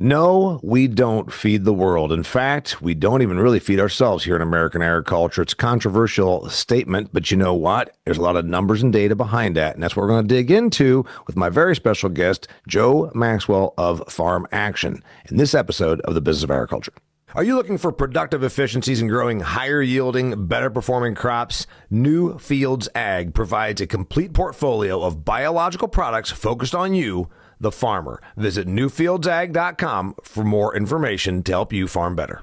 No, we don't feed the world. In fact, we don't even really feed ourselves here in American agriculture. It's a controversial statement, but you know what? There's a lot of numbers and data behind that, and that's what we're going to dig into with my very special guest, Joe Maxwell of Farm Action, in this episode of The Business of Agriculture. Are you looking for productive efficiencies and growing higher yielding, better performing crops? New Fields Ag provides a complete portfolio of biological products focused on you, the farmer. Visit newfieldsag.com for more information to help you farm better.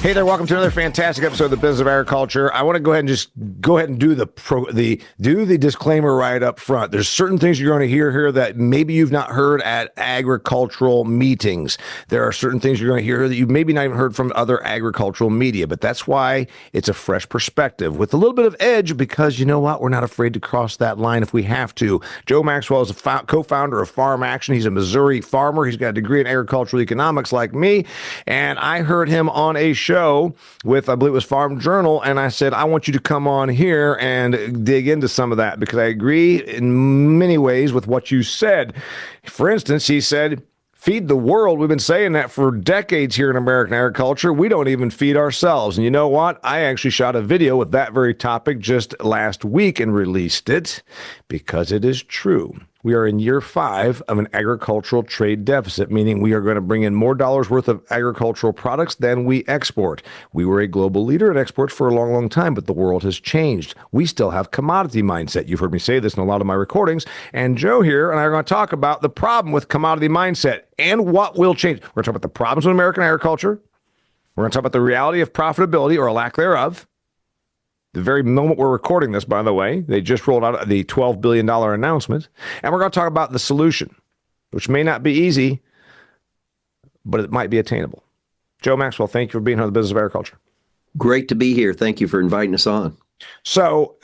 Hey there, welcome to another fantastic episode of The Business of Agriculture. I want to go ahead and do the disclaimer right up front. There's certain things you're going to hear here that maybe you've not heard at agricultural meetings. There are certain things you're going to hear that you've maybe not even heard from other agricultural media, but that's why it's a fresh perspective with a little bit of edge, because you know what? We're not afraid to cross that line if we have to. Joe Maxwell is a co-founder of Farm Action. He's a Missouri farmer. He's got a degree in agricultural economics like me, and I heard him on a show with, I believe it was Farm Journal, and I said, I want you to come on here and dig into some of that, because I agree in many ways with what you said. For instance, he said, feed the world. We've been saying that for decades here in American agriculture. We don't even feed ourselves. And you know what? I actually shot a video with that very topic just last week and released it because it is true. We are in year 5 of an agricultural trade deficit, meaning we are going to bring in more dollars worth of agricultural products than we export. We were a global leader in exports for a long, long time, but the world has changed. We still have commodity mindset. You've heard me say this in a lot of my recordings. And Joe here and I are going to talk about the problem with commodity mindset and what will change. We're going to talk about the problems with American agriculture. We're going to talk about the reality of profitability or a lack thereof. The very moment we're recording this, by the way, they just rolled out the $12 billion announcement. And we're going to talk about the solution, which may not be easy, but it might be attainable. Joe Maxwell, thank you for being here on The Business of Agriculture. Great to be here. Thank you for inviting us on. So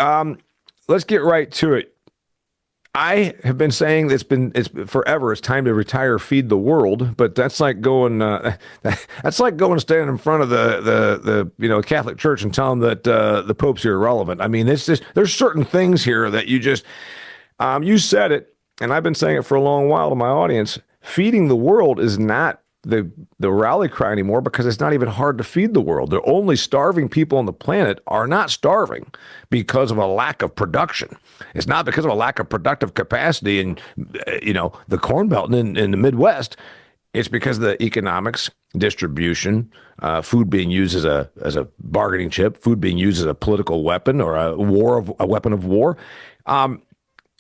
let's get right to it. I have been saying it's forever. It's time to retire, feed the world. But that's like going standing in front of the Catholic Church and telling them that the Pope's irrelevant. I mean, it's just, there's certain things here that you just you said it, and I've been saying it for a long while to my audience. Feeding the world is not the rally cry anymore, because it's not even hard to feed the world. The only starving people on the planet are not starving because of a lack of production. It's not because of a lack of productive capacity in the Corn Belt and in the Midwest. It's because of the economics, distribution, food being used as a bargaining chip, food being used as a political weapon or a weapon of war.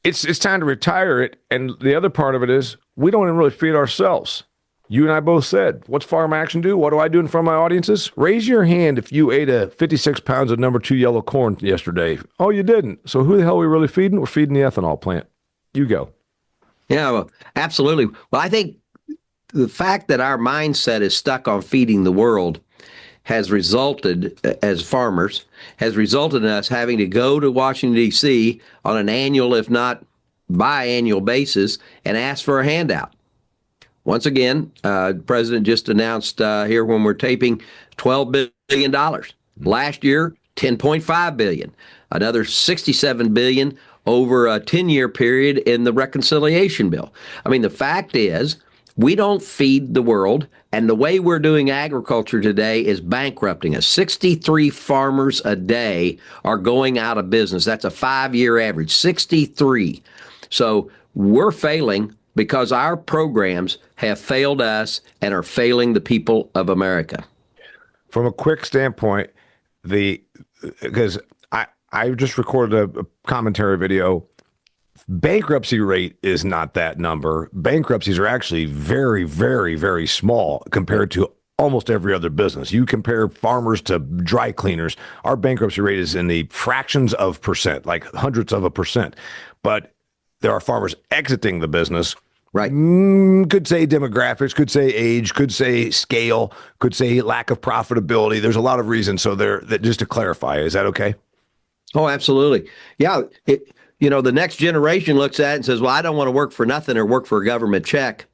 It's time to retire it. And the other part of it is we don't even really feed ourselves. You and I both said, what's Farm Action do? What do I do in front of my audiences? Raise your hand if you ate a 56 pounds of number 2 yellow corn yesterday. Oh, you didn't. So who the hell are we really feeding? We're feeding the ethanol plant. You go. Yeah, well, absolutely. Well, I think the fact that our mindset is stuck on feeding the world has resulted, as farmers, has resulted in us having to go to Washington, D.C. on an annual, if not biannual basis and ask for a handout. Once again, the president just announced here when we're taping $12 billion. Last year, $10.5 billion. Another $67 billion over a 10-year period in the reconciliation bill. I mean, the fact is, we don't feed the world, and the way we're doing agriculture today is bankrupting us. 63 farmers a day are going out of business. That's a 5-year average, 63. So we're failing because our programs have failed us and are failing the people of America. From a quick standpoint, because I just recorded a commentary video. Bankruptcy rate is not that number. Bankruptcies are actually very, very, very small compared to almost every other business. You compare farmers to dry cleaners, our bankruptcy rate is in the fractions of percent, like hundreds of a percent. But there are farmers exiting the business. Right. Could say demographics, could say age, could say scale, could say lack of profitability. There's a lot of reasons. So just to clarify, is that okay? Oh, absolutely. Yeah. The next generation looks at it and says, well, I don't want to work for nothing or work for a government check.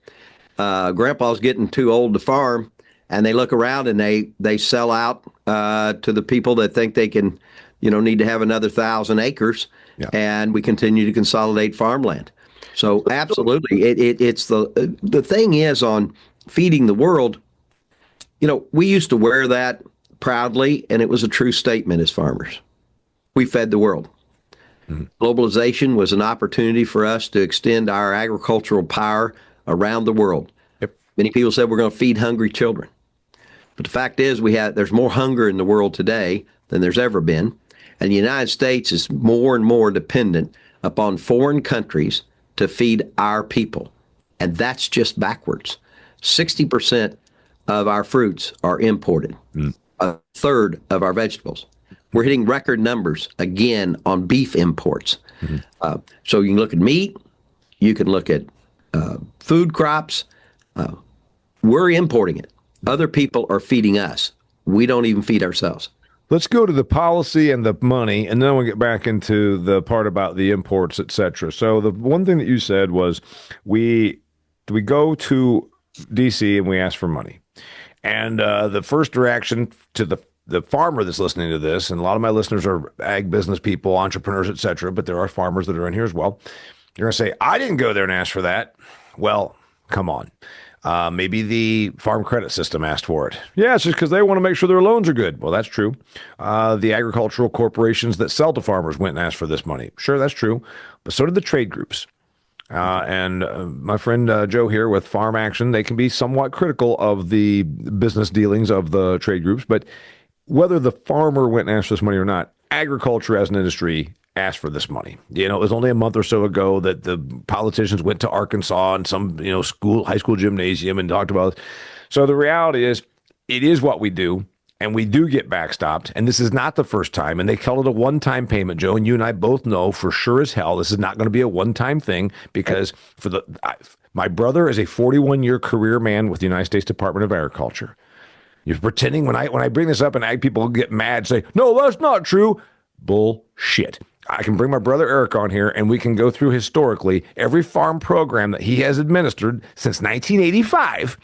Grandpa's getting too old to farm, and they look around and they sell out to the people that think they can, need to have another 1,000 acres. Yeah. And we continue to consolidate farmland. So absolutely, it's the thing is on feeding the world. We used to wear that proudly, and it was a true statement as farmers. We fed the world. Mhm. Globalization was an opportunity for us to extend our agricultural power around the world. Yep. Many people said we're going to feed hungry children. But the fact is, there's more hunger in the world today than there's ever been. And the United States is more and more dependent upon foreign countries to feed our people. And that's just backwards. 60% of our fruits are imported, a third of our vegetables. We're hitting record numbers again on beef imports. So you can look at meat, you can look at food crops. We're importing it. Other people are feeding us. We don't even feed ourselves. Let's go to the policy and the money, and then we'll get back into the part about the imports, et cetera. So the one thing that you said was we go to DC and we ask for money. And the first reaction to the farmer that's listening to this, and a lot of my listeners are ag business people, entrepreneurs, et cetera, but there are farmers that are in here as well. You're going to say, I didn't go there and ask for that. Well, come on. Maybe the farm credit system asked for it. Yeah, it's just because they want to make sure their loans are good. Well, that's true. The agricultural corporations that sell to farmers went and asked for this money. Sure, that's true. But so did the trade groups. And my friend Joe here with Farm Action, they can be somewhat critical of the business dealings of the trade groups. But whether the farmer went and asked for this money or not, agriculture as an industry asked for this money. It was only a month or so ago that the politicians went to Arkansas and some, high school gymnasium and talked about it. So the reality is, it is what we do, and we do get backstopped. And this is not the first time. And they call it a one-time payment, Joe. And you and I both know for sure as hell this is not going to be a one-time thing because my brother is a 41-year career man with the United States Department of Agriculture. You're pretending when I bring this up and ag people get mad, say, no, that's not true. Bullshit. I can bring my brother Eric on here and we can go through historically every farm program that he has administered since 1985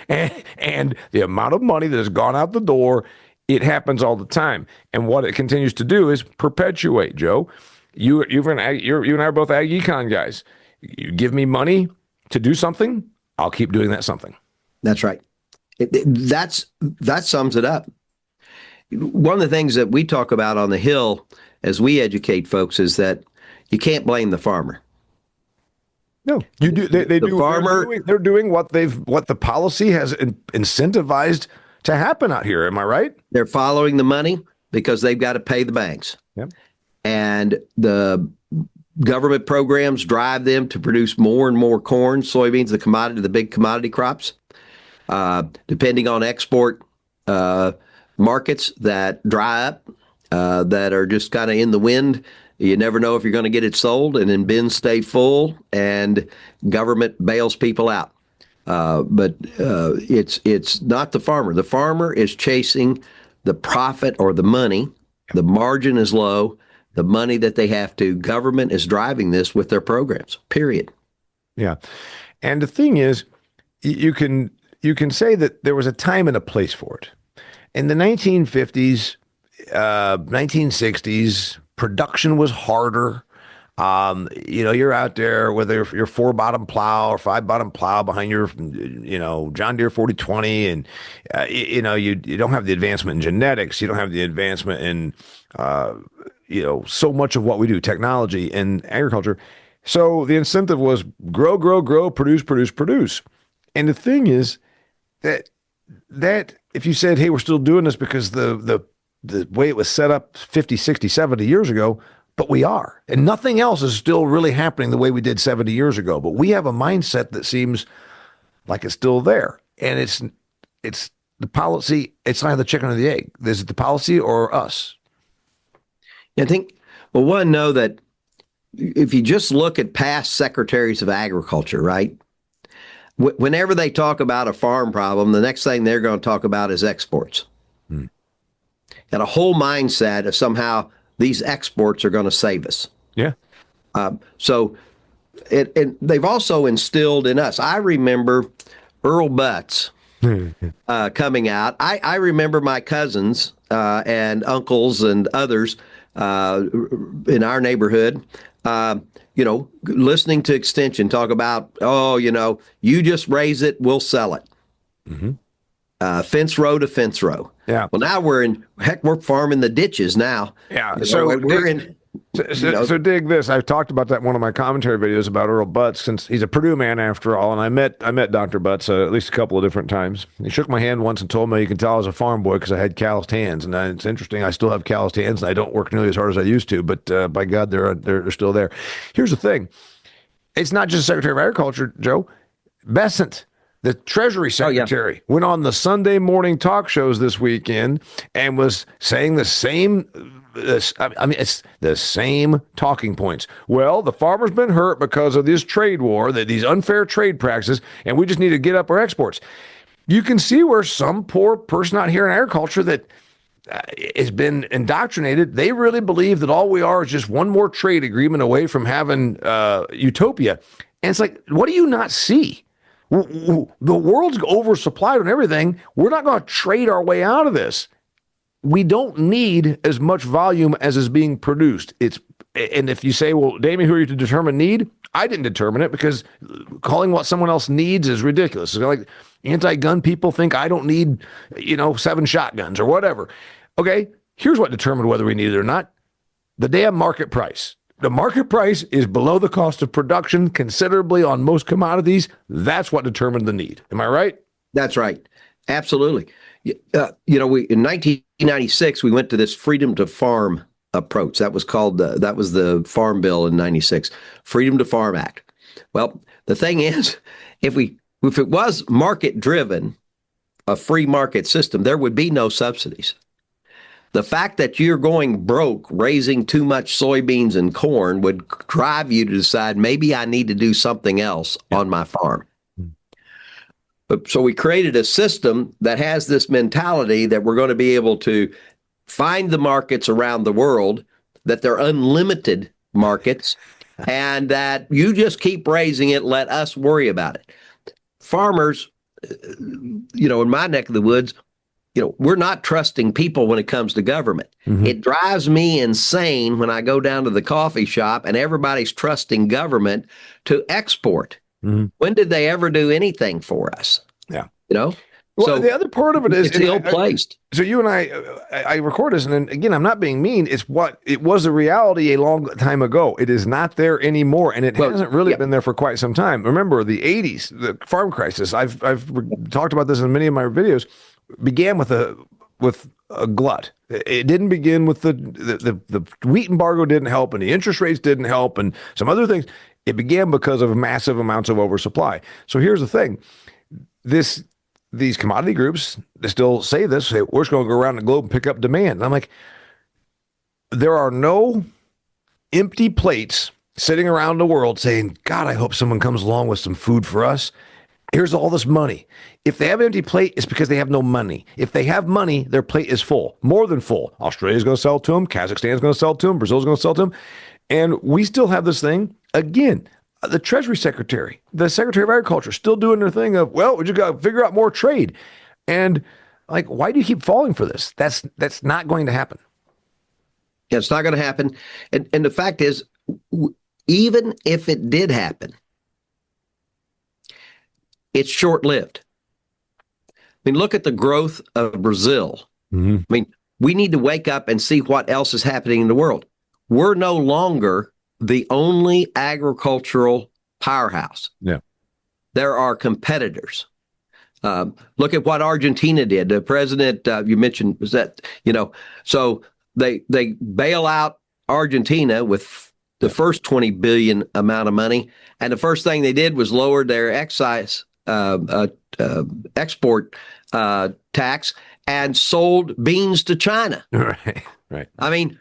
and the amount of money that has gone out the door. It happens all the time. And what it continues to do is perpetuate, Joe. You and I are both ag econ guys. You give me money to do something, I'll keep doing that something. That's right. That sums it up. One of the things that we talk about on the Hill as we educate folks is that you can't blame the farmer. No, you do. They the do. Farmer, they're doing what the policy has incentivized to happen out here. Am I right? They're following the money because they've got to pay the banks. Yep. And the government programs drive them to produce more and more corn, soybeans, the big commodity crops. Depending on export markets that dry up, that are just kind of in the wind. You never know if you're going to get it sold, and then bins stay full, and government bails people out. But it's not the farmer. The farmer is chasing the profit or the money. The margin is low. The money that they have to. Government is driving this with their programs. Period. Yeah, and the thing is, you can say that there was a time and a place for it. In the 1950s, 1960s, production was harder. You're out there with your 4-bottom plow or 5-bottom plow behind your, John Deere 4020, and you don't have the advancement in genetics. You don't have the advancement in, so much of what we do, technology and agriculture. So the incentive was grow, grow, grow, produce, produce, produce. And the thing is that if you said, hey, we're still doing this because the way it was set up 50, 60, 70 years ago, but we are. And nothing else is still really happening the way we did 70 years ago. But we have a mindset that seems like it's still there. And it's the policy. It's not the chicken or the egg. Is it the policy or us? I think, one, know that if you just look at past secretaries of agriculture, right? Whenever they talk about a farm problem, the next thing they're going to talk about is exports. And a whole mindset of somehow these exports are going to save us. Yeah. So they've also instilled in us. I remember Earl Butts coming out. I remember my cousins and uncles and others in our neighborhood listening to Extension talk about, you just raise it, we'll sell it. Mm-hmm. Fence row to fence row. Yeah. Well, now we're farming the ditches now. Yeah. So dig this. I've talked about that in one of my commentary videos about Earl Butts, since he's a Purdue man after all. And I met Dr. Butts at least a couple of different times. He shook my hand once and told me, you can tell I was a farm boy because I had calloused hands. And it's interesting. I still have calloused hands and I don't work nearly as hard as I used to, but by God, they're still there. Here's the thing. It's not just Secretary of Agriculture, Joe. Besant, the Treasury Secretary, went on the Sunday morning talk shows this weekend and was saying the same. It's the same talking points. Well, the farmer's been hurt because of this trade war, these unfair trade practices, and we just need to get up our exports. You can see where some poor person out here in agriculture that has been indoctrinated, they really believe that all we are is just one more trade agreement away from having utopia. And it's like, what do you not see? The world's oversupplied on everything. We're not going to trade our way out of this. We don't need as much volume as is being produced. And if you say, well, Damian, who are you to determine need? I didn't determine it, because calling what someone else needs is ridiculous. It's like anti-gun people think I don't need, 7 shotguns or whatever. Okay, here's what determined whether we need it or not. The damn market price. The market price is below the cost of production considerably on most commodities. That's what determined the need. Am I right? That's right. Absolutely. In 1996, we went to this freedom to farm approach. That was the Farm Bill in 96, Freedom to Farm Act. Well, the thing is, if it was market driven, a free market system, there would be no subsidies. The fact that you're going broke raising too much soybeans and corn would drive you to decide, maybe I need to do something else on my farm. So we created a system that has this mentality that we're going to be able to find the markets around the world, that they're unlimited markets, and that you just keep raising it, let us worry about it. Farmers, in my neck of the woods, we're not trusting people when it comes to government. Mm-hmm. It drives me insane when I go down to the coffee shop and everybody's trusting government to export. Mm-hmm. When did they ever do anything for us? Yeah. Well, so the other part of it is it's ill-placed. So you and I record this, and again, I'm not being mean. It's what it was a reality a long time ago. It is not there anymore, and it hasn't really been there for quite some time. Remember the 80s, the farm crisis. I've talked about this in many of my videos. Began with a glut. It didn't begin with the wheat embargo didn't help, and the interest rates didn't help, and some other things. It began because of massive amounts of oversupply. So here's the thing: these commodity groups, they still say this. Say, we're just going to go around the globe and pick up demand. And I'm like, there are no empty plates sitting around the world saying, God, I hope someone comes along with some food for us. Here's all this money. If they have an empty plate, it's because they have no money. If they have money, their plate is full, more than full. Australia's going to sell to them. Kazakhstan's going to sell to them. Brazil's going to sell to them. And we still have this thing. Again, the Treasury Secretary, the Secretary of Agriculture, still doing their thing of, well, we just got to figure out more trade. And like, why do you keep falling for this? That's not going to happen. Yeah, it's not going to happen. And the fact is, even if it did happen, it's short-lived. I mean, look at the growth of Brazil. Mm-hmm. I mean, we need to wake up and see what else is happening in the world. We're no longer the only agricultural powerhouse. Yeah. There are competitors. Look at what Argentina did. The president you mentioned was that, so they bail out Argentina with the first 20 billion amount of money. And the first thing they did was lower their excise export tax and sold beans to China. Right. I mean,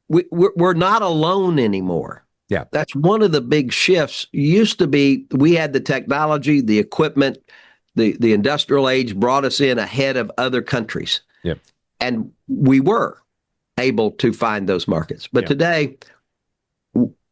we're not alone anymore. Yeah. That's one of the big shifts. Used to be, we had the technology, the equipment, the industrial age brought us in ahead of other countries. Yep. And we were able to find those markets. But today,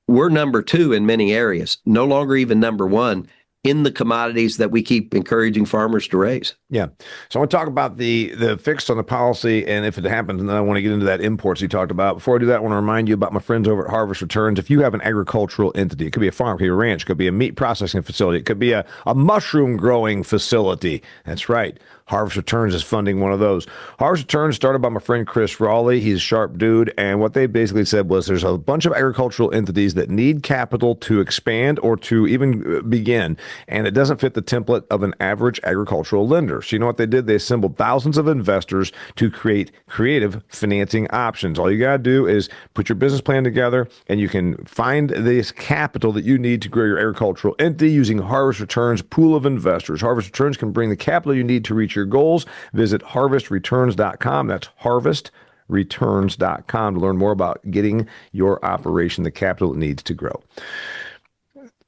we're number 2 in many areas, no longer even number 1 in the commodities that we keep encouraging farmers to raise. Yeah. So I want to talk about the fix on the policy and if it happens, and then I want to get into that imports you talked about. Before I do that, I want to remind you about my friends over at Harvest Returns. If you have an agricultural entity, it could be a farm, it could be a ranch, it could be a meat processing facility, it could be a mushroom growing facility. That's right. Harvest Returns is funding one of those. Harvest Returns started by my friend Chris Raleigh. He's a sharp dude. And what they basically said was there's a bunch of agricultural entities that need capital to expand or to even begin. And it doesn't fit the template of an average agricultural lender. So you know what they did? They assembled thousands of investors to create creative financing options. All you got to do is put your business plan together and you can find this capital that you need to grow your agricultural entity using Harvest Returns pool of investors. Harvest Returns can bring the capital you need to reach your goals. Visit harvestreturns.com. That's harvestreturns.com to learn more about getting your operation the capital it needs to grow.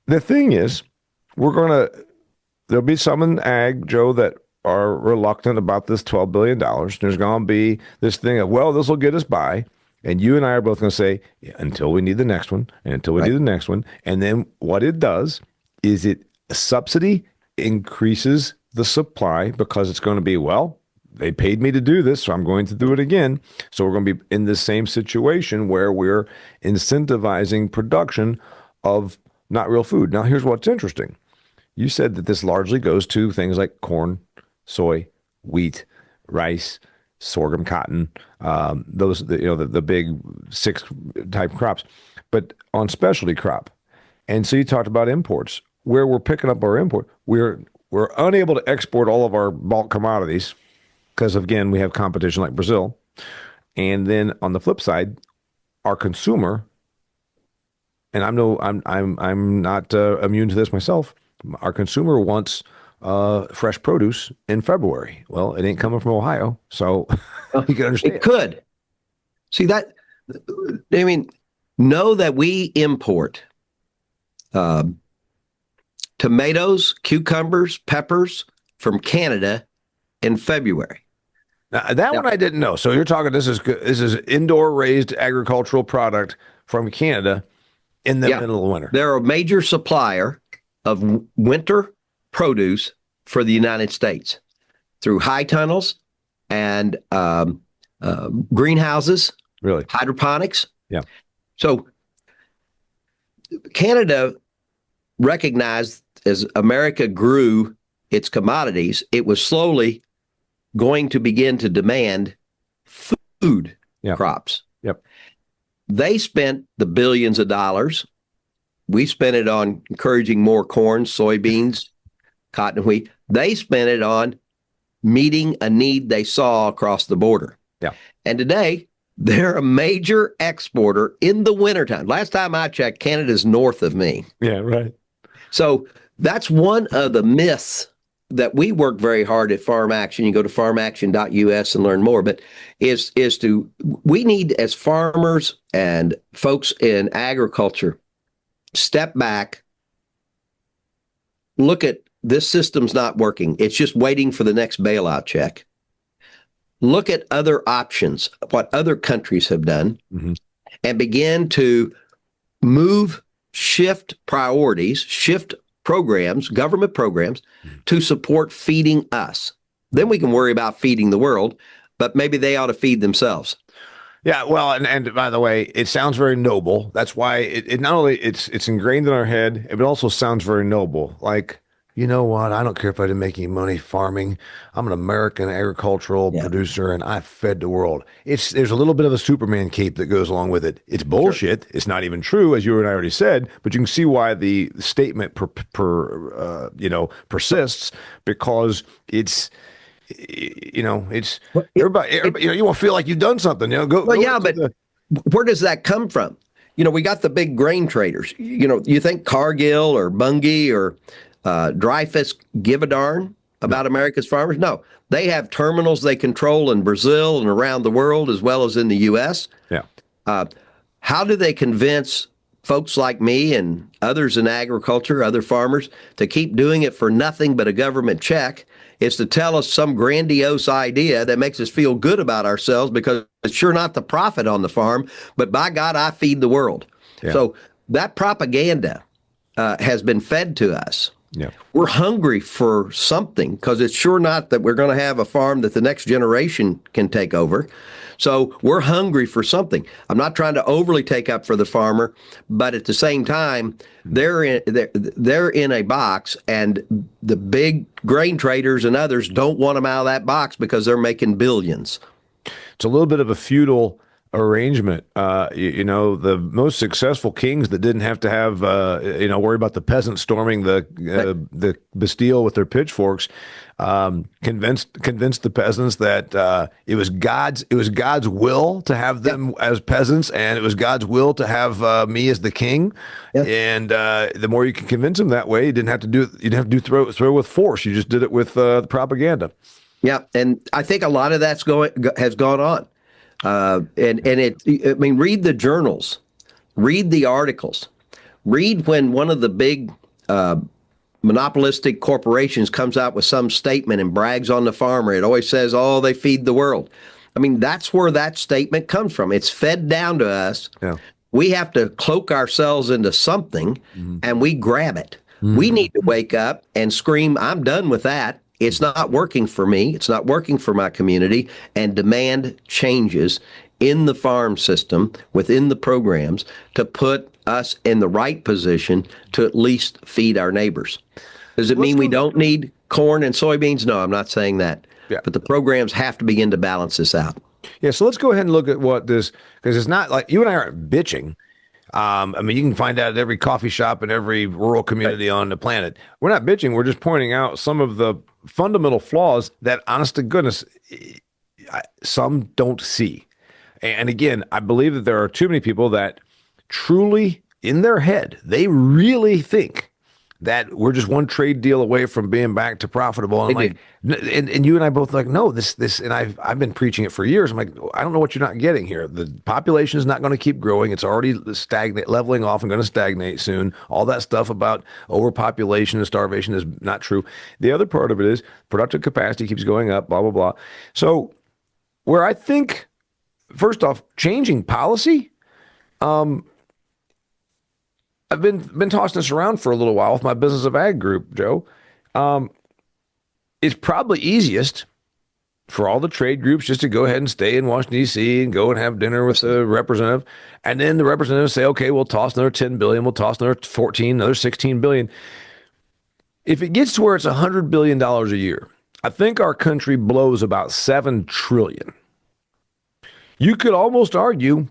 The thing is, there'll be some in ag, Joe, that are reluctant about this $12 billion. There's going to be this thing of, well, this will get us by. And you and I are both going to say, yeah, until we need the next one, and until we need the next one. And then what it does is a subsidy increases the supply because it's going to be, well, they paid me to do this, so I'm going to do it again. So we're going to be in the same situation where we're incentivizing production of not real food. Now, here's what's interesting. You said that this largely goes to things like corn, soy, wheat, rice, sorghum, cotton, the big 6 type crops, but on specialty crop. And so you talked about imports. Where we're picking up our import, we're unable to export all of our bulk commodities because, again, we have competition like Brazil. And then on the flip side, our consumer, and I'm not immune to this myself. Our consumer wants fresh produce in February. Well, it ain't coming from Ohio, so you can understand. It could. See that? I mean, know that we import tomatoes, cucumbers, peppers from Canada in February. Now, that one I didn't know. So you're talking this is indoor raised agricultural product from Canada in the middle of winter. They're a major supplier of winter produce for the United States through high tunnels and greenhouses, really, hydroponics. Yeah. So Canada recognized as America grew its commodities, it was slowly going to begin to demand food crops. Yep. They spent the billions of dollars. We spent it on encouraging more corn, soybeans, cotton, wheat. They spent it on meeting a need they saw across the border. Yeah. And today, they're a major exporter in the wintertime. Last time I checked, Canada's north of me. Yeah, right. So that's one of the myths that we work very hard at Farm Action. You go to farmaction.us and learn more, but we need, as farmers and folks in agriculture, step back, look at this system's not working. It's just waiting for the next bailout check. Look at other options, what other countries have done, and begin to shift priorities, shift programs, government programs, to support feeding us. Then we can worry about feeding the world, but maybe they ought to feed themselves. Yeah, well, and by the way, it sounds very noble. That's why it not only it's ingrained in our head, it also sounds very noble. Like, you know what? I don't care if I didn't make any money farming. I'm an American agricultural producer, and I fed the world. There's a little bit of a Superman cape that goes along with it. It's bullshit. Sure. It's not even true, as you and I already said. But you can see why the statement persists, because it's everybody. You won't feel like you've done something. But where does that come from? We got the big grain traders. You think Cargill or Bunge or Dreyfus give a darn about America's farmers? No, they have terminals they control in Brazil and around the world, as well as in the U.S. Yeah. How do they convince folks like me and others in agriculture, other farmers, to keep doing it for nothing but a government check? Is to tell us some grandiose idea that makes us feel good about ourselves, because it's sure not the profit on the farm, but by God, I feed the world. Yeah. So that propaganda has been fed to us. Yeah. We're hungry for something because it's sure not that we're going to have a farm that the next generation can take over. So we're hungry for something. I'm not trying to overly take up for the farmer, but at the same time, they're in a box, and the big grain traders and others don't want them out of that box because they're making billions. It's a little bit of a feudal arrangement. The most successful kings that didn't have to have, worry about the peasants storming the Bastille with their pitchforks, convinced the peasants that it was God's will to have them as peasants, and it was God's will to have me as the king. Yeah. And the more you can convince them that way, you didn't have to do throw with force. You just did it with the propaganda. Yeah, and I think a lot of that's has gone on. Read the journals, read the articles, read when one of the big monopolistic corporations comes out with some statement and brags on the farmer. It always says, "Oh, they feed the world." I mean, that's where that statement comes from. It's fed down to us. Yeah. We have to cloak ourselves into something, and we grab it. We need to wake up and scream, "I'm done with that. It's not working for me. It's not working for my community," and demand changes in the farm system, within the programs, to put us in the right position to at least feed our neighbors. Does it mean we don't need corn and soybeans? No, I'm not saying that. Yeah. But the programs have to begin to balance this out. Yeah, so let's go ahead and look at what this, because it's not like you and I aren't bitching. You can find that at every coffee shop in every rural community on the planet. We're not bitching. We're just pointing out some of the fundamental flaws that, honest to goodness, some don't see. And again, I believe that there are too many people that truly, in their head, they really think that we're just one trade deal away from being back to profitable. And and you and I both like, no, this, and I've been preaching it for years. I'm like, I don't know what you're not getting here. The population is not going to keep growing. It's already leveling off and going to stagnate soon. All that stuff about overpopulation and starvation is not true. The other part of it is productive capacity keeps going up, blah, blah, blah. So where I think, first off, changing policy, I've been tossing this around for a little while with my Business of Ag group, Joe. It's probably easiest for all the trade groups just to go ahead and stay in Washington, D.C. and go and have dinner with the representative. And then the representatives say, okay, we'll toss another $10 billion, we'll toss another 14, another 16 billion. If it gets to where it's $100 billion a year, I think our country blows about $7 trillion. You could almost argue,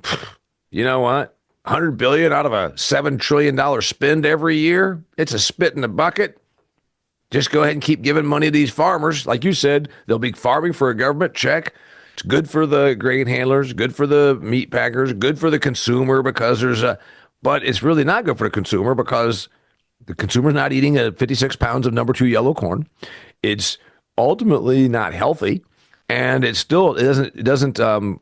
you know what? $100 billion out of a $7 trillion spend every year. It's a spit in the bucket. Just go ahead and keep giving money to these farmers. Like you said, they'll be farming for a government check. It's good for the grain handlers, good for the meat packers, good for the consumer because but it's really not good for the consumer because the consumer's not eating 56 pounds of number 2 yellow corn. It's ultimately not healthy, and it doesn't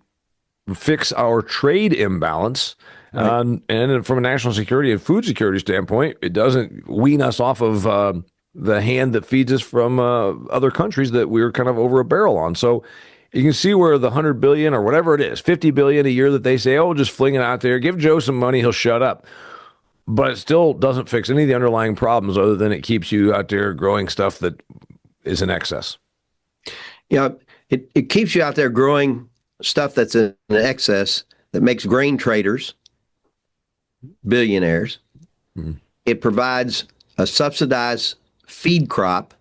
fix our trade imbalance. Right. And from a national security and food security standpoint, it doesn't wean us off of the hand that feeds us from other countries that we're kind of over a barrel on. So you can see where the 100 billion or whatever it is, 50 billion a year that they say, oh, just fling it out there, give Joe some money, he'll shut up. But it still doesn't fix any of the underlying problems other than it keeps you out there growing stuff that is in excess. Yeah, it keeps you out there growing stuff that's in excess that makes grain traders billionaires. Mm-hmm. It provides a subsidized feed crop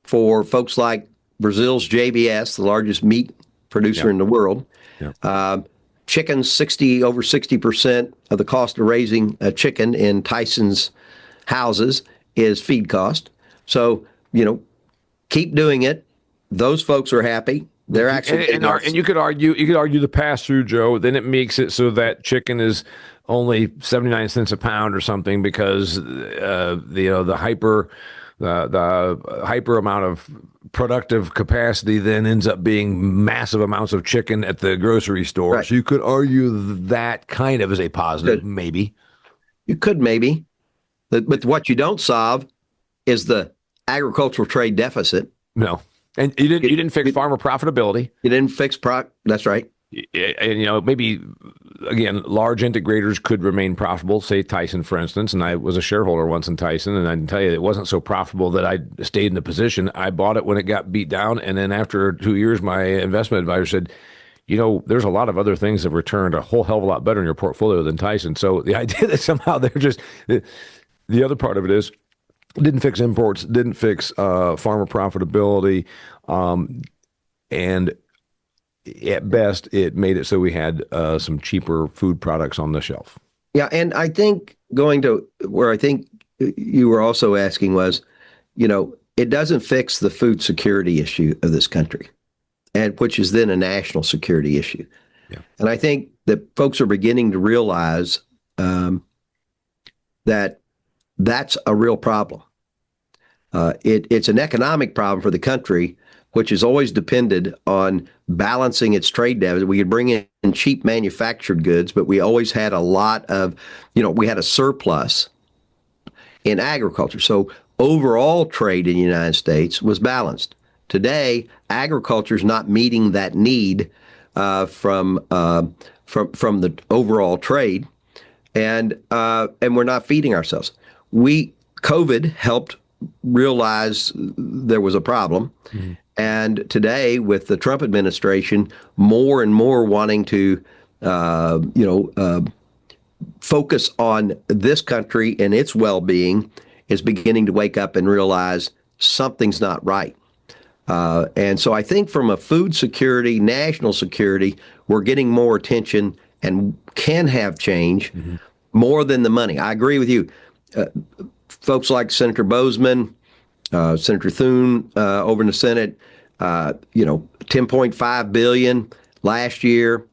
for folks like Brazil's JBS, the largest meat producer in the world. Yeah. Chickens, over 60% of the cost of raising a chicken in Tyson's houses is feed cost. So, keep doing it. Those folks are happy. They're actually and you could argue the pass through, Joe. Then it makes it so that chicken is only 79 cents a pound or something because the hyper amount of productive capacity then ends up being massive amounts of chicken at the grocery store. Right. So you could argue that kind of is a positive, maybe. You could maybe, but what you don't solve is the agricultural trade deficit. No. And you didn't fix farmer profitability. You didn't fix that's right. And maybe again, large integrators could remain profitable, say Tyson, for instance. And I was a shareholder once in Tyson, and I can tell you it wasn't so profitable that I stayed in the position. I bought it when it got beat down, and then after 2 years, my investment advisor said, there's a lot of other things that returned a whole hell of a lot better in your portfolio than Tyson. So the idea that somehow they're just the other part of it is didn't fix imports, didn't fix farmer profitability, and at best, it made it so we had some cheaper food products on the shelf. Yeah, and I think going to where I think you were also asking was, it doesn't fix the food security issue of this country, and which is then a national security issue. Yeah. And I think that folks are beginning to realize that that's a real problem. It's an economic problem for the country, which has always depended on balancing its trade deficit. We could bring in cheap manufactured goods, but we always had a lot of, we had a surplus in agriculture. So overall trade in the United States was balanced. Today, agriculture is not meeting that need from the overall trade, and we're not feeding ourselves. COVID helped realize there was a problem. Mm-hmm. And today, with the Trump administration, more and more wanting to, focus on this country and its well-being, is beginning to wake up and realize something's not right. And so I think from a food security, national security, we're getting more attention and can have change more than the money. I agree with you. Folks like Senator Bozeman, Senator Thune over in the Senate, $10.5 billion last year.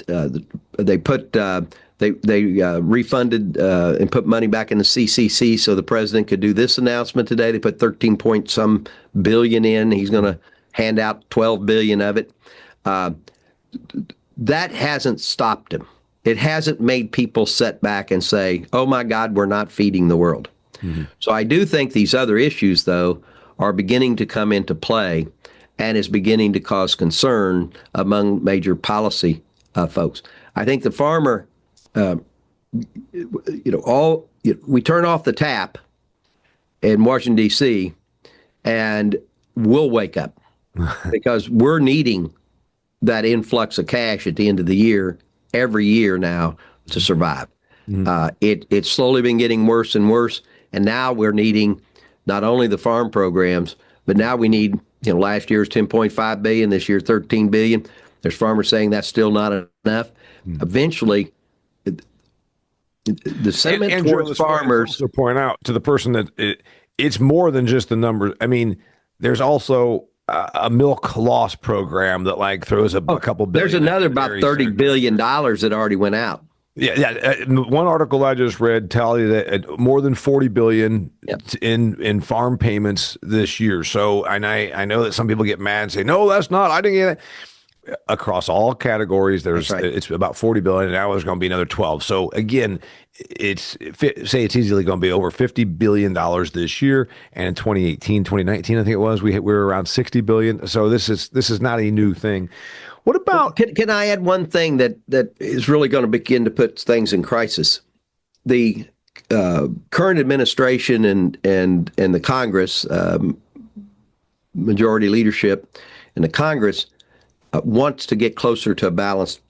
They refunded and put money back in the CCC so the president could do this announcement today. They put 13 point some billion in. He's going to hand out 12 billion of it. That hasn't stopped him. It hasn't made people sit back and say, oh my God, we're not feeding the world. Mm-hmm. So I do think these other issues, though, are beginning to come into play and is beginning to cause concern among major policy folks. I think the farmer, we turn off the tap in Washington, D.C., and we'll wake up because we're needing that influx of cash at the end of the year, every year now, to survive. Mm-hmm. It's slowly been getting worse and worse. And now we're needing not only the farm programs, but now we need, last year's $10.5 billion, this year $13 billion. There's farmers saying that's still not enough. Mm-hmm. Eventually, the sentiment towards farmers. To point out to the person that it's more than just the numbers. I mean, there's also a milk loss program that throws a couple billion. There's another about $30 billion that already went out. Yeah. One article I just read tell you that more than $40 billion in farm payments this year. So, and I know that some people get mad and say, "No, that's not. I didn't get it." Across all categories, it's about $40 billion. Now there's going to be another 12. So again, it's easily going to be over $50 billion this year. And in 2019, I think it was, we were around $60 billion. So this is not a new thing. What about? Can I add one thing that is really going to begin to put things in crisis? The current administration and the Congress, majority leadership in the Congress, wants to get closer to a balance.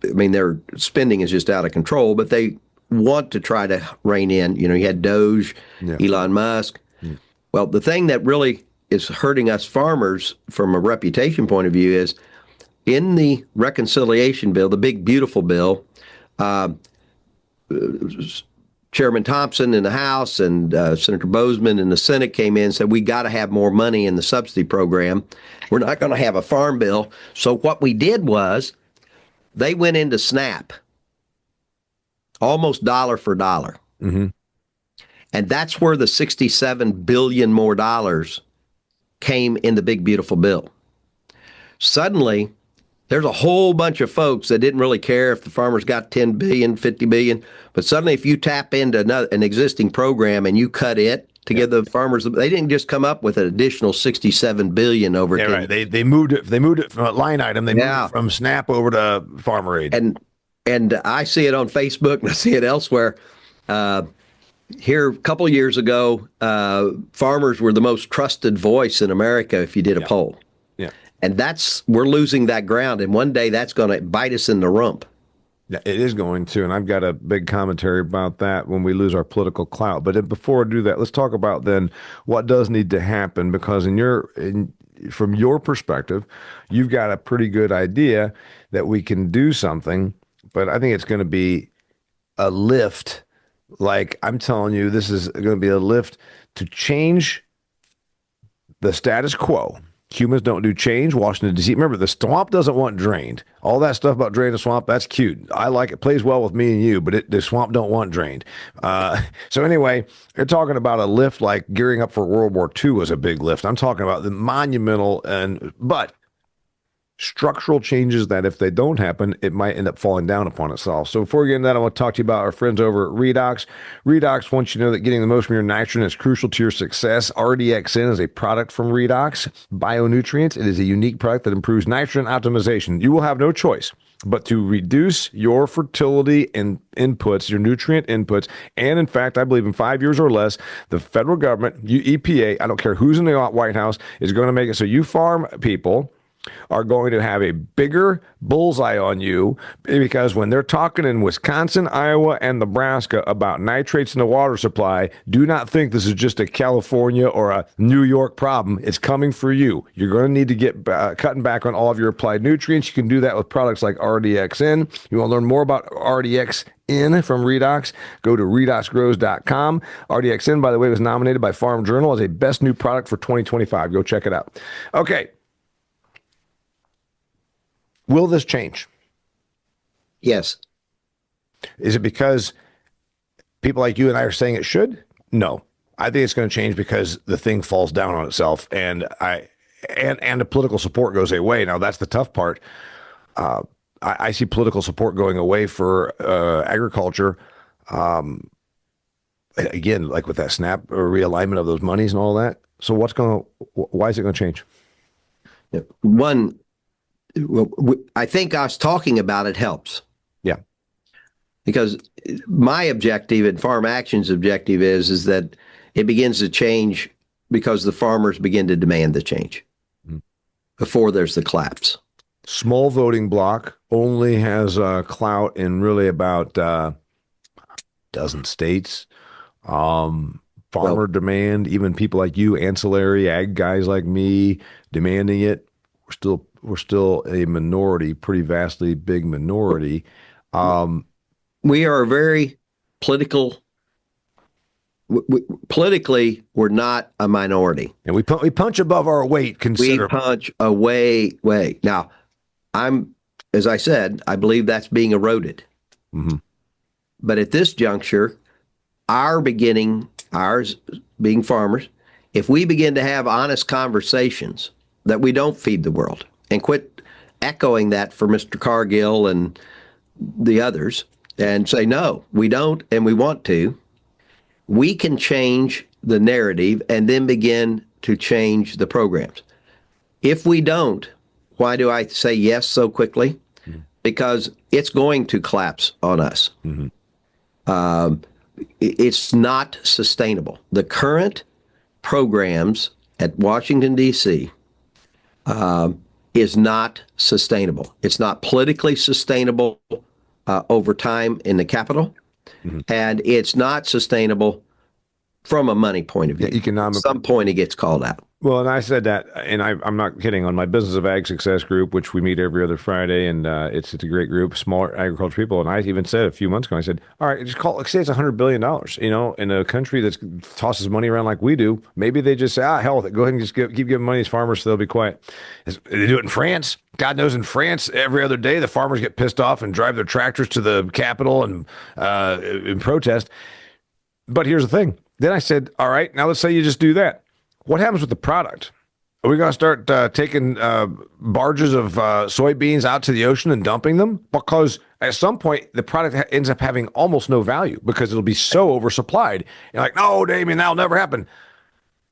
I mean, their spending is just out of control, but they want to try to rein in. You had Doge, Elon Musk. Yeah. Well, the thing that really is hurting us farmers from a reputation point of view is in the reconciliation bill, the big, beautiful bill, Chairman Thompson in the House and Senator Bozeman in the Senate came in and said, we got to have more money in the subsidy program. We're not going to have a farm bill. So what we did was they went into SNAP, almost dollar for dollar. Mm-hmm. And that's where the $67 billion more dollars came in the big, beautiful bill. Suddenly, there's a whole bunch of folks that didn't really care if the farmers got 10 billion, 50 billion. But suddenly, if you tap into an existing program and you cut it, to give the farmers. They didn't just come up with an additional 67 billion over Yeah, 10 right. They moved it. They moved it from a line item. They moved Yeah. it from SNAP over to Farmer Aid. And I see it on Facebook and I see it elsewhere. Here, a couple of years ago, farmers were the most trusted voice in America if you did a Yeah. poll. Yeah. And we're losing that ground. And one day that's going to bite us in the rump. Yeah, it is going to, and I've got a big commentary about that when we lose our political clout. But before I do that, let's talk about then what does need to happen, because from your perspective, you've got a pretty good idea that we can do something, but I think it's going to be a lift. Like I'm telling you, this is going to be a lift to change the status quo. Humans don't do change. Washington, D.C. Remember, the swamp doesn't want drained. All that stuff about draining the swamp, that's cute. I like it. Plays well with me and you, but the swamp don't want drained. So anyway, you're talking about a lift like gearing up for World War II was a big lift. I'm talking about the monumental but structural changes that if they don't happen, it might end up falling down upon itself. So before we get into that, I want to talk to you about our friends over at Redox. Redox wants you to know that getting the most from your nitrogen is crucial to your success. RDXN is a product from Redox Bionutrients. It is a unique product that improves nitrogen optimization. You will have no choice but to reduce your fertility and inputs, your nutrient inputs. And in fact, I believe in 5 years or less, the federal government, EPA, I don't care who's in the White House, is going to make it so you farm people are going to have a bigger bullseye on you, because when they're talking in Wisconsin, Iowa, and Nebraska about nitrates in the water supply, do not think this is just a California or a New York problem. It's coming for you. You're going to need to get cutting back on all of your applied nutrients. You can do that with products like RDXN. You want to learn more about RDXN from Redox, go to redoxgrows.com. RDXN, by the way, was nominated by Farm Journal as a best new product for 2025. Go check it out. Okay. Will this change? Yes. Is it because people like you and I are saying it should? No. I think it's going to change because the thing falls down on itself, and the political support goes away. Now that's the tough part. I see political support going away for agriculture. Again, like with that SNAP or realignment of those monies and all that. So why is it going to change? One, I think us talking about it helps. Yeah. Because my objective and Farm Action's objective is that it begins to change because the farmers begin to demand the change before there's the collapse. Small voting block only has clout in really about a dozen states. Farmer demand, even people like you, ancillary ag guys like me, demanding it. We're still a minority, pretty vastly big minority. We are a very political. Politically, we're not a minority, and we punch above our weight considerably. We punch away. Now, as I said, I believe that's being eroded. Mm-hmm. But at this juncture, ours being farmers, if we begin to have honest conversations that we don't feed the world and quit echoing that for Mr. Cargill and the others and say, no, we don't and we want to, we can change the narrative and then begin to change the programs. If we don't, why do I say yes so quickly? Mm-hmm. Because it's going to collapse on us. Mm-hmm. It's not sustainable. The current programs at Washington, D.C., is not sustainable. It's not politically sustainable over time in the Capitol, mm-hmm. and it's not sustainable from a money point of view. Yeah, at some point, it gets called out. Well, and I said that, and I'm not kidding, on my Business of Ag Success group, which we meet every other Friday, and it's a great group, small agriculture people. And I even said a few months ago, I said, all right, just say it's $100 billion, in a country that tosses money around like we do. Maybe they just say, hell with it. Go ahead and just keep giving money to farmers so they'll be quiet. They do it in France. God knows in France, every other day, the farmers get pissed off and drive their tractors to the Capitol and protest. But here's the thing. Then I said, all right, now let's say you just do that. What happens with the product? Are we going to start taking barges of soybeans out to the ocean and dumping them? Because at some point, the product ends up having almost no value because it'll be so oversupplied. You're like, no, Damien, that'll never happen.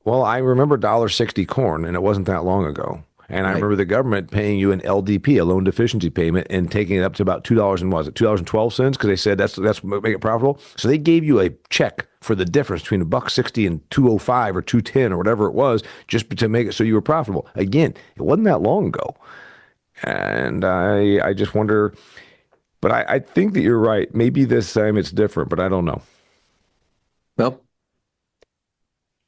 Well, I remember $1.60 corn, and it wasn't that long ago. And I Right. remember the government paying you an LDP, a loan deficiency payment, and taking it up to about $2 and was it $2.12 because they said that's what make it profitable. So they gave you a check for the difference between $1.60 and 2.05 or 2.10 or whatever it was, just to make it so you were profitable. Again, it wasn't that long ago, and I just wonder. But I think that you're right. Maybe this time it's different, but I don't know. Well,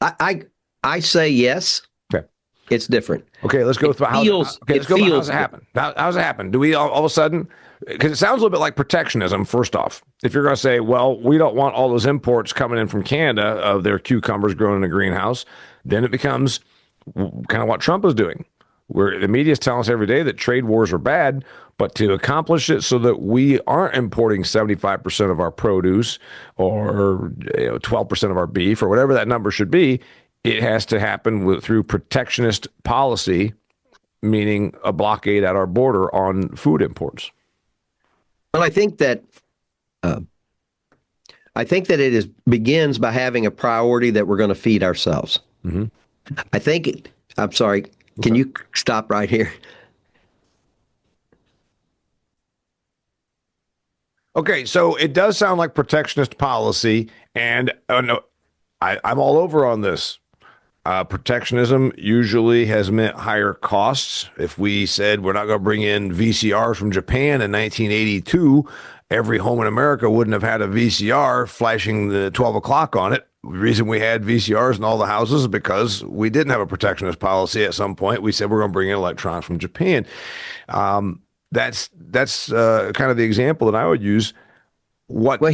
I say yes. Okay. It's different. Okay, let's go It with how. feels. Okay, It let's go about how's feels. it happen. How's it happen? Do we all of a sudden? Because it sounds a little bit like protectionism. First off, if you're going to say, well, we don't want all those imports coming in from Canada of their cucumbers grown in a greenhouse, then it becomes kind of what Trump is doing. Where the media is telling us every day that trade wars are bad, but to accomplish it so that we aren't importing 75% of our produce or 12% of our beef or whatever that number should be, it has to happen through protectionist policy, meaning a blockade at our border on food imports. Well, uh, I think that it is begins by having a priority that we're going to feed ourselves. Mm-hmm. I think. I'm sorry. Can you stop right here? Okay, so it does sound like protectionist policy, and no, I'm all over on this. Protectionism usually has meant higher costs. If we said we're not going to bring in VCRs from Japan in 1982, every home in America wouldn't have had a VCR flashing the 12 o'clock on it. The reason we had VCRs in all the houses is because we didn't have a protectionist policy at some point. We said we're going to bring in electronics from Japan. That's kind of the example that I would use. What? Well,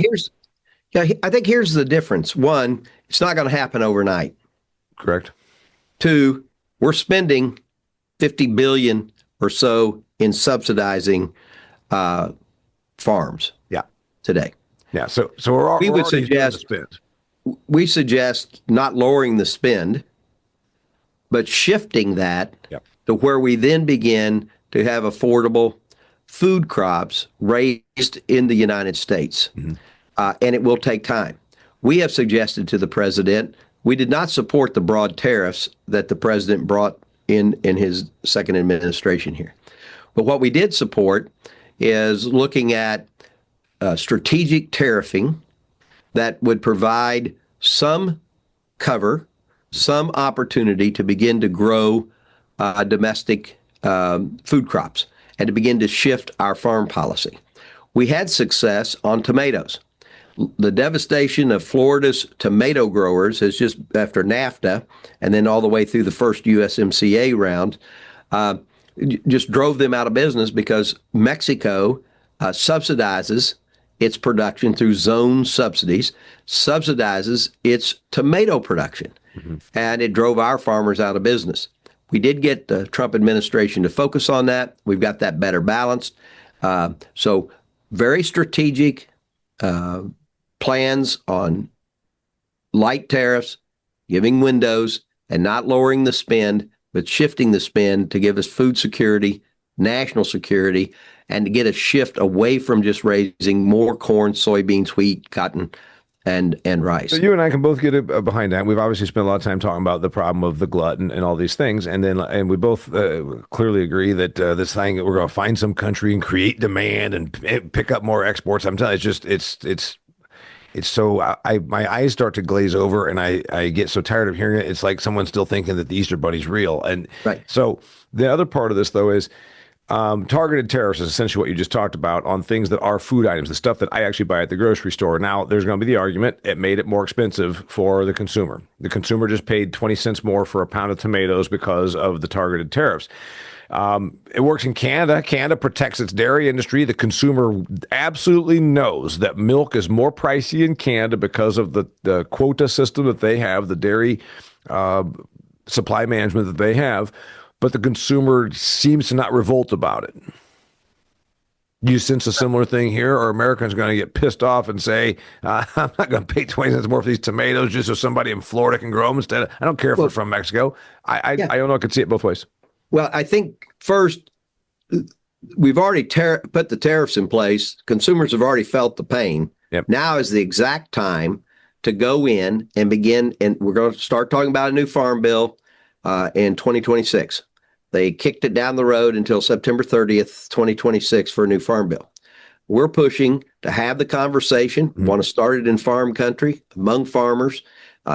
I think here's the difference. One, it's not going to happen overnight. Correct. Two, we're spending 50 billion or so in subsidizing farms. Yeah. Today. Yeah. So we're We would already doing the suggest spend. we suggest not lowering the spend, but shifting that Yep. to where we then begin to have affordable food crops raised in the United States. Mm-hmm. And it will take time. We have suggested to the president, we did not support the broad tariffs that the president brought in his second administration here. But what we did support is looking at strategic tariffing that would provide some cover, some opportunity to begin to grow domestic food crops and to begin to shift our farm policy. We had success on tomatoes. The devastation of Florida's tomato growers is just after NAFTA and then all the way through the first USMCA round, just drove them out of business because Mexico subsidizes its production through zone subsidies, subsidizes its tomato production, and it drove our farmers out of business. We did get the Trump administration to focus on that. We've got that better balanced. So very strategic plans on light tariffs, giving windows, and not lowering the spend, but shifting the spend to give us food security, national security, and to get a shift away from just raising more corn, soybeans, wheat, cotton, and rice. So you and I can both get behind that. We've obviously spent a lot of time talking about the problem of the glut and all these things, and we both clearly agree that this thing that we're going to find some country and create demand and pick up more exports. I'm telling you, it's so my eyes start to glaze over, and I get so tired of hearing it. It's like someone's still thinking that the Easter Bunny's real, and Right. So the other part of this though is. Targeted tariffs is essentially what you just talked about on things that are food items, the stuff that I actually buy at the grocery store. Now, there's going to be the argument it made it more expensive for the consumer. The consumer just paid 20 cents more for a pound of tomatoes because of the targeted tariffs. It works in Canada. Canada protects its dairy industry. The consumer absolutely knows that milk is more pricey in Canada because of the quota system that they have, the dairy supply management that they have. But the consumer seems to not revolt about it. You sense a similar thing here, or Americans going to get pissed off and say, I'm not going to pay 20 cents more for these tomatoes just so somebody in Florida can grow them instead. I don't care if they're Well, from Mexico. yeah. I don't know. I could see it both ways. Well, I think first, we've already put the tariffs in place. Consumers have already felt the pain. Yep. Now is the exact time to go in and begin, and we're going to start talking about a new farm bill in 2026. They kicked it down the road until September 30th, 2026 for a new farm bill. We're pushing to have the conversation, want to start it in farm country, among farmers,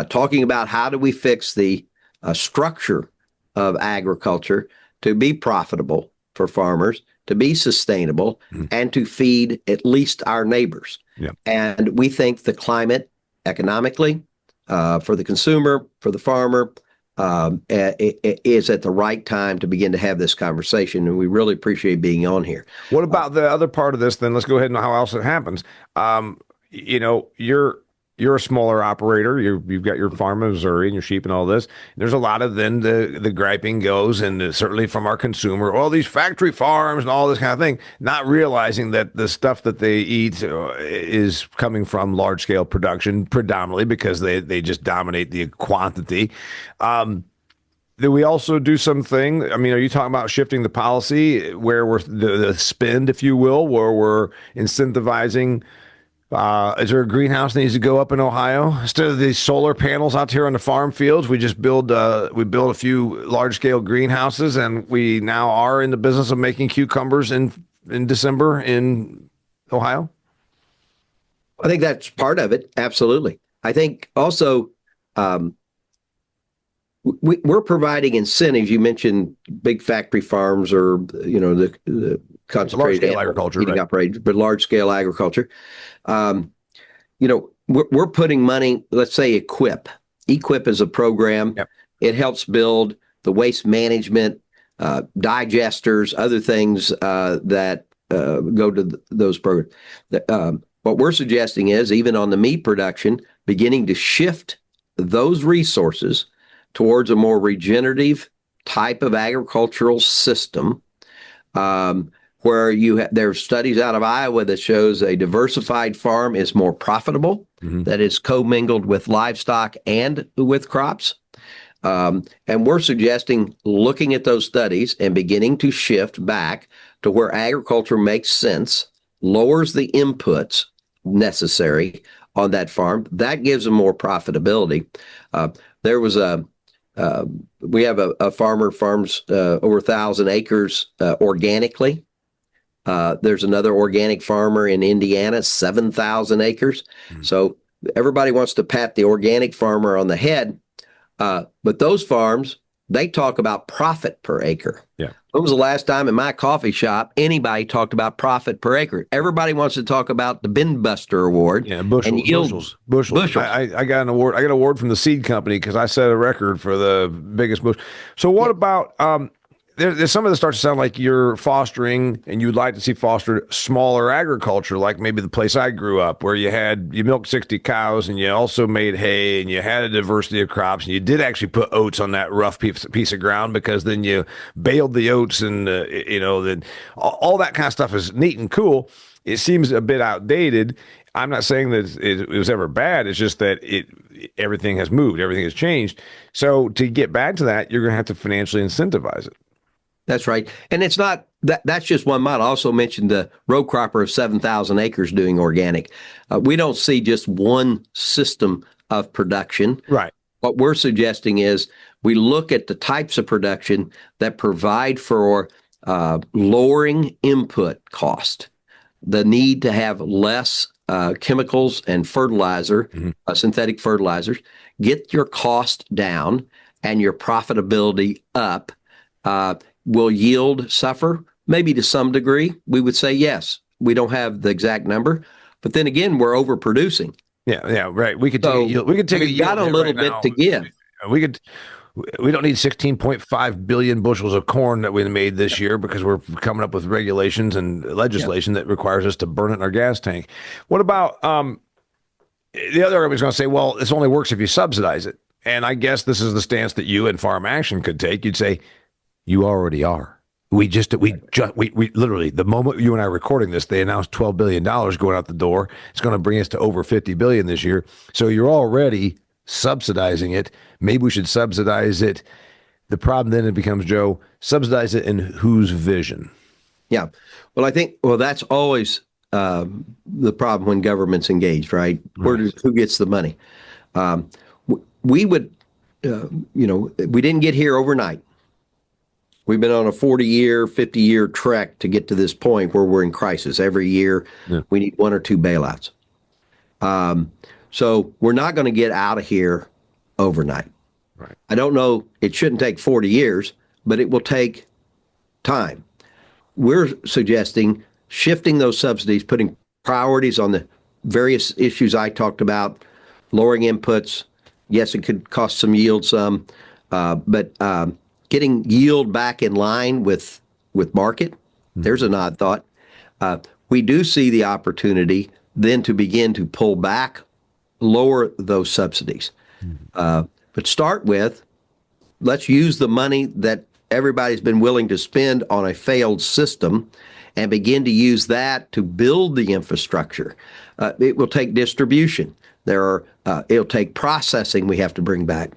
talking about how do we fix the structure of agriculture to be profitable for farmers, to be sustainable, and to feed at least our neighbors. Yeah. And we think the climate economically, for the consumer, for the farmer, it is at the right time to begin to have this conversation. And we really appreciate being on here. What about the other part of this? Then let's go ahead and how else it happens. You're a smaller operator. You've got your farm in Missouri and your sheep and all this. There's a lot of then the griping goes, and certainly from our consumer, all these factory farms and all this kind of thing, not realizing that the stuff that they eat is coming from large scale production predominantly because they just dominate the quantity. Do we also do something? I mean, are you talking about shifting the policy where we're the spend, if you will, where we're incentivizing? Is there a greenhouse that needs to go up in Ohio instead of these solar panels out here on the farm fields? We just build a few large scale greenhouses, and we now are in the business of making cucumbers in December in Ohio. I think that's part of it. Absolutely. I think also we're providing incentives. You mentioned big factory farms, or the concentrated large-scale agriculture, right? Operations, but large scale agriculture. We're putting money. Let's say Equip. Equip is a program. Yep. It helps build the waste management, digesters, other things that go to those programs. What we're suggesting is, even on the meat production, beginning to shift those resources towards a more regenerative type of agricultural system, where there's studies out of Iowa that shows a diversified farm is more profitable, that is commingled with livestock and with crops. And we're suggesting looking at those studies and beginning to shift back to where agriculture makes sense, lowers the inputs necessary on that farm. That gives them more profitability. We have a farmer farms over 1,000 acres organically. There's another organic farmer in Indiana, 7,000 acres. So everybody wants to pat the organic farmer on the head. But those farms, they talk about profit per acre. Yeah. When was the last time in my coffee shop anybody talked about profit per acre? Everybody wants to talk about the Bin Buster Award. Yeah, bushels. I got an award. I got an award from the seed company because I set a record for the biggest bush. So what about there's some of this starts to sound like you're fostering, and you'd like to see fostered, smaller agriculture, like maybe the place I grew up, where you milked 60 cows and you also made hay and you had a diversity of crops, and you did actually put oats on that rough piece of ground, because then you baled the oats, and then all that kind of stuff is neat and cool. It seems a bit outdated. I'm not saying that it was ever bad. It's just that everything has moved, everything has changed. So to get back to that, you're going to have to financially incentivize it. That's right. And it's not that's just one model. I also mentioned the row cropper of 7,000 acres doing organic. We don't see just one system of production. Right. What we're suggesting is we look at the types of production that provide for lowering input cost, the need to have less chemicals and fertilizer, synthetic fertilizers, get your cost down and your profitability up. Will yield suffer? Maybe to some degree. We would say yes. We don't have the exact number, but then again, we're overproducing. Yeah, right. We could take a yield. We could take a yield. Got a little bit to give. We don't need 16.5 billion bushels of corn that we made this year, because we're coming up with regulations and legislation that requires us to burn it in our gas tank. What about the other argument is going to say, well, this only works if you subsidize it. And I guess this is the stance that you and Farm Action could take. You'd say, you already are. We literally, the moment you and I are recording this, they announced $12 billion going out the door. It's going to bring us to over 50 billion this year. So you're already subsidizing it. Maybe we should subsidize it. The problem then it becomes, Joe, subsidize it in whose vision? Yeah. Well, I think, that's always the problem when government's engaged, right? Who gets the money? We would, we didn't get here overnight. We've been on a 40-year, 50-year trek to get to this point where we're in crisis. Every year, we need one or two bailouts. So we're not going to get out of here overnight. Right. I don't know, it shouldn't take 40 years, but it will take time. We're suggesting shifting those subsidies, putting priorities on the various issues I talked about, lowering inputs. Yes, it could cost some yield, but getting yield back in line with market. There's an odd thought. We do see the opportunity then to begin to pull back, lower those subsidies. But start with, let's use the money that everybody's been willing to spend on a failed system and begin to use that to build the infrastructure. It will take distribution. It'll take processing we have to bring back.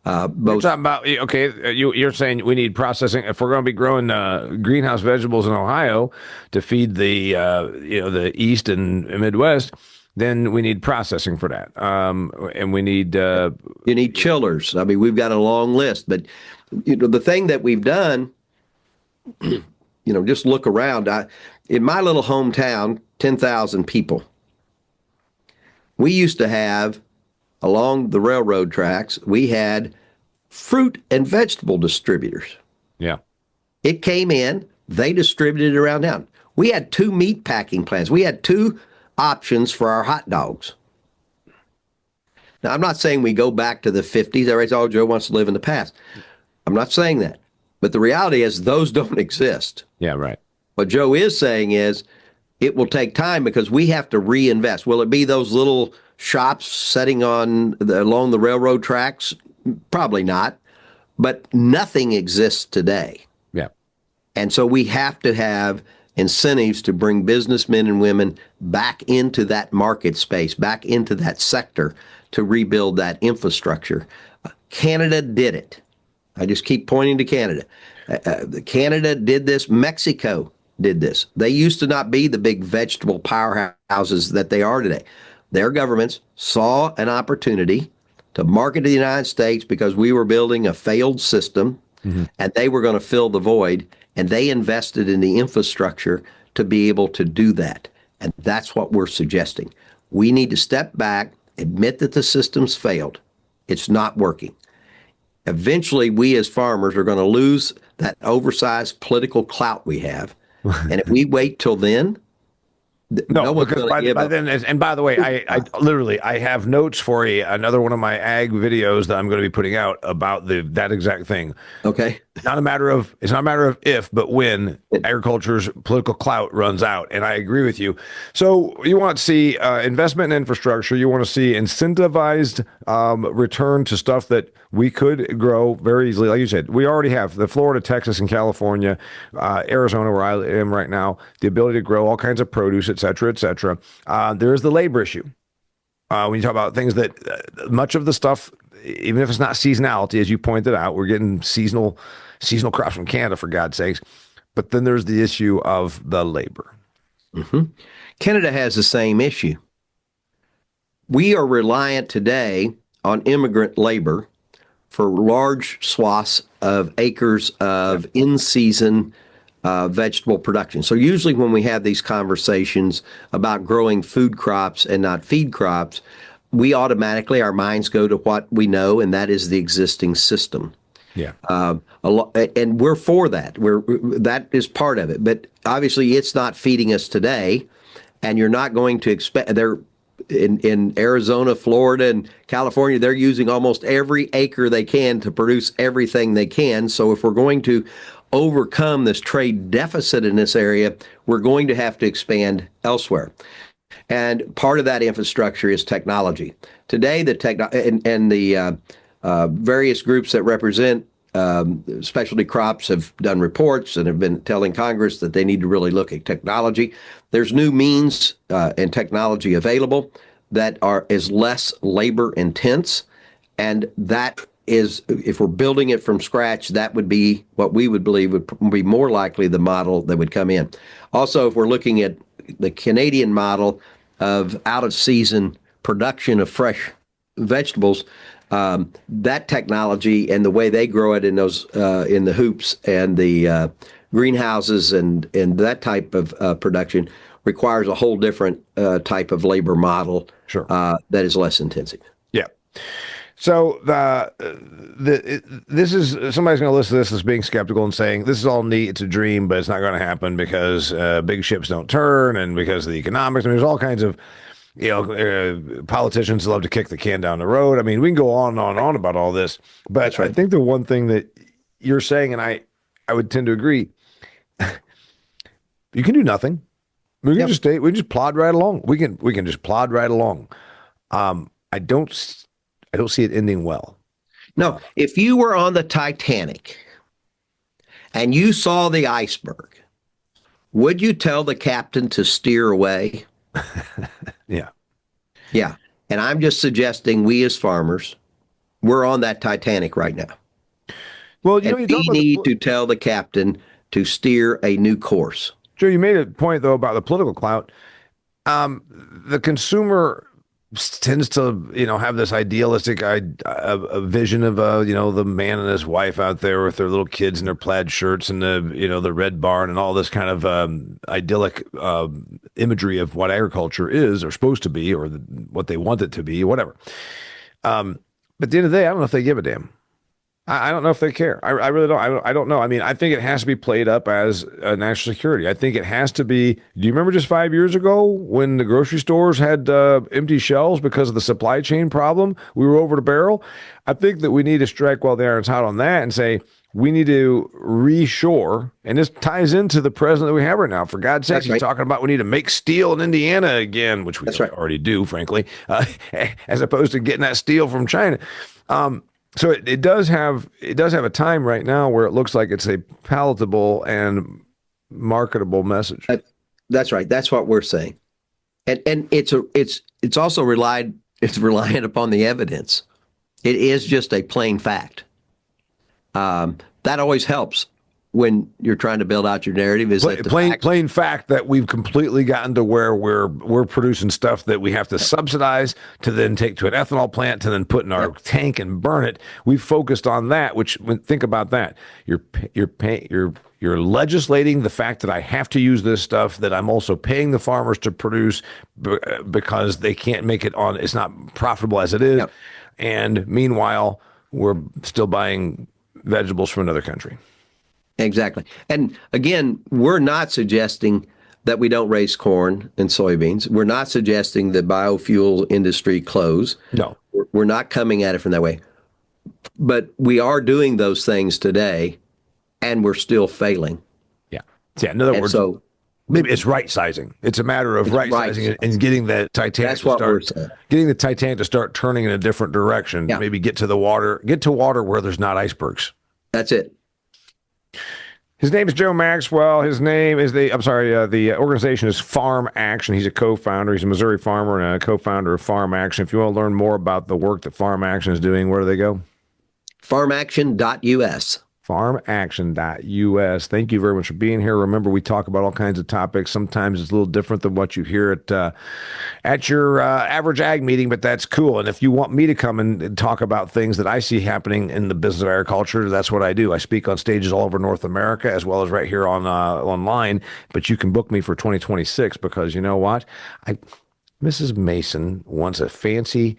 You're talking about, okay, you're saying we need processing. If we're going to be growing greenhouse vegetables in Ohio to feed the East and Midwest, then we need processing for that. And we need... you need chillers. I mean, we've got a long list. But, the thing that we've done, just look around. In my little hometown, 10,000 people. We used to have, along the railroad tracks, we had fruit and vegetable distributors. Yeah. It came in, they distributed it around town. We had 2 meat packing plants. We had 2 options for our hot dogs. Now, I'm not saying we go back to the 50s. Everybody says, oh, Joe wants to live in the past. I'm not saying that. But the reality is those don't exist. Yeah, right. What Joe is saying is it will take time because we have to reinvest. Will it be those little shops setting along the railroad tracks? Probably not. But nothing exists today. Yeah. And so we have to have incentives to bring businessmen and women back into that market space, back into that sector to rebuild that infrastructure. Canada did it. I just keep pointing to Canada. Canada did this. Mexico did this. They used to not be the big vegetable powerhouses that they are today. Their governments saw an opportunity to market to the United States because we were building a failed system, and they were going to fill the void. And they invested in the infrastructure to be able to do that. And that's what we're suggesting. We need to step back, admit that the system's failed. It's not working. Eventually, we as farmers are going to lose that oversized political clout we have. And if we wait till then, no because by then, and by the way, I literally have notes for another one of my ag videos that I'm going to be putting out about that exact thing. Okay. It's not a matter of if, but when agriculture's political clout runs out. And I agree with you. So you want to see investment in infrastructure. You want to see incentivized return to stuff that we could grow very easily. Like you said, we already have the Florida, Texas, and California, Arizona, where I am right now, the ability to grow all kinds of produce, et cetera, et cetera. There is the labor issue. When you talk about things that much of the stuff, even if it's not seasonality, as you pointed out, we're getting seasonal crops from Canada, for God's sakes. But then there's the issue of the labor. Canada has the same issue. We are reliant today on immigrant labor for large swaths of acres of in-season vegetable production. So usually when we have these conversations about growing food crops and not feed crops, we automatically, our minds go to what we know, and that is the existing system. Yeah. And we're for that. That is part of it. But obviously it's not feeding us today, and you're not going to expect, in Arizona, Florida, and California, they're using almost every acre they can to produce everything they can. So if we're going to overcome this trade deficit in this area, we're going to have to expand elsewhere. And part of that infrastructure is technology. Today, the various groups that represent specialty crops have done reports and have been telling Congress that they need to really look at technology. There's new means and technology available that is less labor intense, and that is, if we're building it from scratch, that would be what we would believe would be more likely the model that would come in. Also, if we're looking at the Canadian model of out-of-season production of fresh vegetables, that technology and the way they grow it in those in the hoops and the greenhouses and that type of production requires a whole different type of labor model. Sure. That is less intensive. Yeah. So this is somebody's going to listen to this as being skeptical and saying this is all neat, it's a dream, but it's not going to happen because big ships don't turn and because of the economics. I mean, there's all kinds of politicians love to kick the can down the road. I mean, we can go on and on and on about all this, but right. I think the one thing that you're saying, and I would tend to agree, you can do nothing. We can just just plod right along. We can just plod right along. I don't see it ending well. No, if you were on the Titanic and you saw the iceberg, would you tell the captain to steer away? Yeah. Yeah. And I'm just suggesting we as farmers, we're on that Titanic right now. Well, we need to tell the captain to steer a new course. Joe, you made a point, though, about the political clout. The consumer tends to, have this idealistic vision of, the man and his wife out there with their little kids in their plaid shirts and the red barn and all this kind of idyllic imagery of what agriculture is or supposed to be or what they want it to be, whatever. But at the end of the day, I don't know if they give a damn. I don't know if they care. I really don't. I don't know. I mean, I think it has to be played up as a national security. I think it has to be. Do you remember just 5 years ago when the grocery stores had empty shelves because of the supply chain problem? We were over the barrel. I think that we need to strike while the iron's hot on that and say we need to reshore. And this ties into the president that we have right now. For God's sake, he's talking about we need to make steel in Indiana again, which we already do, frankly, as opposed to getting that steel from China. So it does have a time right now where it looks like it's a palatable and marketable message. That's right. That's what we're saying, and it's also reliant upon the evidence. It is just a plain fact. That always helps when you're trying to build out your narrative. Is that plain fact that we've completely gotten to where we're producing stuff that we have to subsidize to then take to an ethanol plant to then put in our tank and burn it. We've focused on that. Which, think about that. You're legislating the fact that I have to use this stuff that I'm also paying the farmers to produce because they can't make it on. It's not profitable as it is. Yep. And meanwhile, we're still buying vegetables from another country. Exactly. And again, we're not suggesting that we don't raise corn and soybeans. We're not suggesting the biofuel industry close. No. We're not coming at it from that way. But we are doing those things today, and we're still failing. Yeah. In other words, maybe it's right sizing. It's a matter of right sizing and getting the Titanic getting the Titanic to start turning in a different direction. Yeah. Maybe get to water where there's not icebergs. That's it. His name is Joe Maxwell. His name is the organization is Farm Action. He's a co-founder. He's a Missouri farmer and a co-founder of Farm Action. If you want to learn more about the work that Farm Action is doing, where do they go? Farmaction.us. Farmaction.us. Thank you very much for being here. Remember, we talk about all kinds of topics. Sometimes it's a little different than what you hear at your average ag meeting, but that's cool. And if you want me to come and talk about things that I see happening in the business of agriculture, that's what I do. I speak on stages all over North America as well as right here on online. But you can book me for 2026 because you know what? Mrs. Mason wants a fancy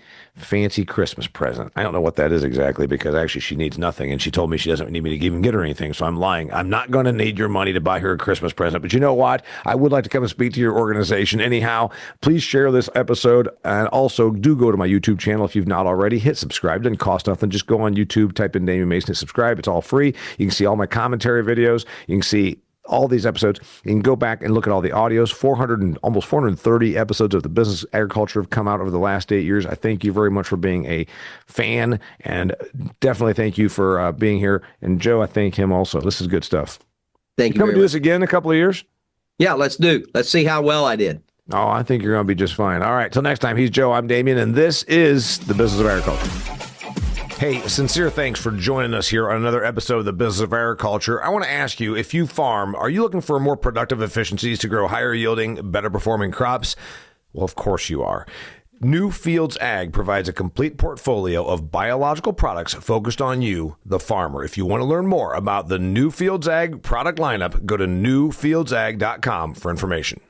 Christmas present. I don't know what that is exactly because actually she needs nothing. And she told me she doesn't need me to even get her anything. So I'm lying. I'm not going to need your money to buy her a Christmas present. But you know what? I would like to come and speak to your organization. Anyhow, please share this episode. And also do go to my YouTube channel if you've not already. Hit subscribe. It doesn't cost nothing. Just go on YouTube, type in Damian Mason and subscribe. It's all free. You can see all my commentary videos. You can see all these episodes. You can go back and look at all the audios. 400 and almost 430 episodes of the Business Agriculture have come out over the last 8 years. I thank you very much for being a fan, and definitely thank you for being here. And Joe, I thank him also. This is good stuff. Thank you. Come and do much. this again in a couple of years? Yeah, let's see how well I did. Oh, I think you're going to be just fine. All right, till next time. He's Joe. I'm Damian, and this is the Business of Agriculture. Hey, sincere thanks for joining us here on another episode of the Business of Agriculture. I want to ask you, if you farm, are you looking for more productive efficiencies to grow higher yielding, better performing crops? Well, of course you are. New Fields Ag provides a complete portfolio of biological products focused on you, the farmer. If you want to learn more about the New Fields Ag product lineup, go to newfieldsag.com for information.